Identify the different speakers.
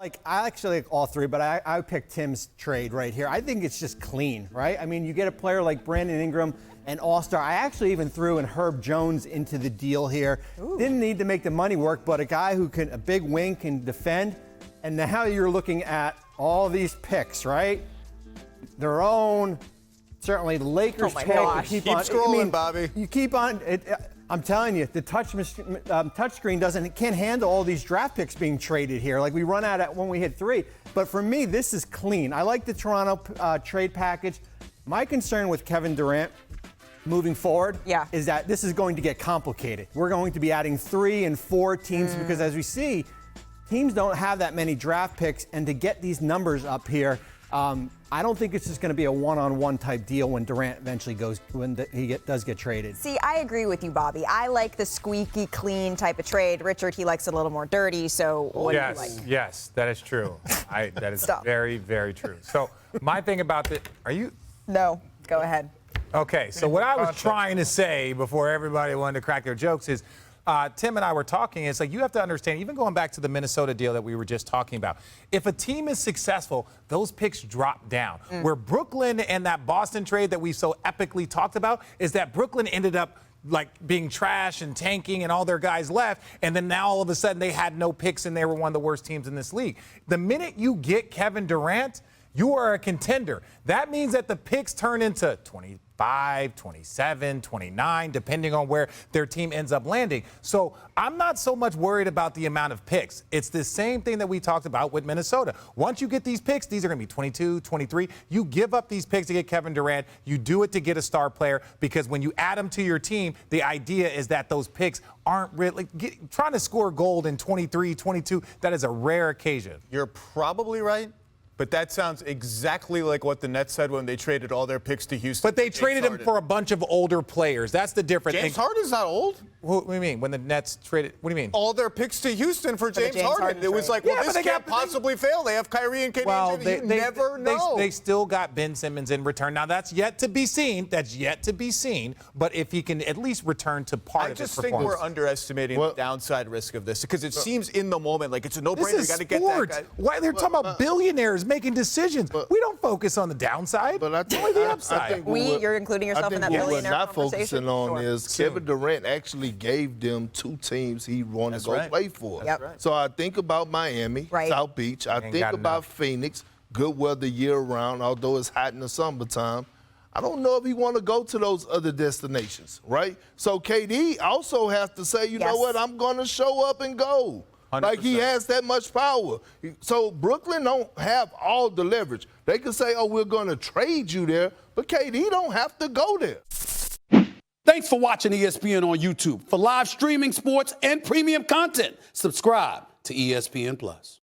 Speaker 1: Like, I actually like all three, but I picked Tim's trade right here. I think it's just clean, right? I mean, you get a player like Brandon Ingram, an all-star. I actually even threw in Herb Jones into the deal here. Ooh. Didn't need to make the money work, but a guy who can, a big wing, can defend. And now you're looking at all these picks, right? Their own, certainly the Lakers.
Speaker 2: Oh my gosh.
Speaker 3: Keep scrolling, Bobby.
Speaker 1: You keep on. I'm telling you, the touchscreen can't handle all these draft picks being traded here. Like, we run out at when we hit 3. But for me, this is clean. I like the Toronto trade package. My concern with Kevin Durant moving forward is that this is going to get complicated. We're going to be adding 3 and 4 teams because, as we see, teams don't have that many draft picks. And to get these numbers up here, I don't think it's just going to be a one-on-one type deal when Durant eventually goes, does get traded.
Speaker 2: See, I agree with you, Bobby. I like the squeaky clean type of trade. Richard, he likes it a little more dirty. So what do you like?
Speaker 4: Yes, that is true. That is very, very true. So my thing about
Speaker 2: No, go ahead.
Speaker 4: Okay, so what I was trying to say before everybody wanted to crack their jokes is, Tim and I were talking, it's like you have to understand, even going back to the Minnesota deal that we were just talking about, if a team is successful, those picks drop down. Where Brooklyn and that Boston trade that we so epically talked about is that Brooklyn ended up like being trash and tanking and all their guys left, and then now all of a sudden they had no picks and they were one of the worst teams in this league. The minute you get Kevin Durant, you are a contender. That means that the picks turn into 25, 27, 29, depending on where their team ends up landing. So I'm not so much worried about the amount of picks. It's the same thing that we talked about with Minnesota. Once you get these picks, these are going to be 22, 23. You give up these picks to get Kevin Durant. You do it to get a star player because when you add them to your team, the idea is that those picks aren't really trying to score gold in 23, 22. That is a rare occasion.
Speaker 3: You're probably right. But that sounds exactly like what the Nets said when they traded all their picks to Houston.
Speaker 4: But they traded him for a bunch of older players. That's the difference.
Speaker 3: James Harden's not old.
Speaker 4: What do you mean? When the Nets traded, what do you mean?
Speaker 3: All their picks to Houston for James Harden. It was like, well, this can't possibly fail. They have Kyrie and KD. You never know.
Speaker 4: They still got Ben Simmons in return. Now, that's yet to be seen. But if he can at least return to part of his performance.
Speaker 3: I just think we're underestimating the downside risk of this because it seems in the moment like it's a no-brainer.
Speaker 4: This is sports. Why they're talking about billionaires making decisions. We don't focus on the downside.
Speaker 5: But I think,
Speaker 4: only the upside.
Speaker 2: You're including yourself in that billionaire
Speaker 5: conversation. What we're not focusing on is Kevin Durant actually gave them 2 teams he wanted to go play for. So I think about Miami, South Beach. I think about Phoenix, good weather year-round, although it's hot in the summertime. I don't know if he want to go to those other destinations, right? So KD also has to say, you know what, I'm going to show up and go. 100%. Like he has that much power. So Brooklyn don't have all the leverage. They can say, oh, we're going to trade you there, but KD don't have to go there.
Speaker 6: Thanks for watching ESPN on YouTube. For live streaming sports and premium content, subscribe to ESPN+.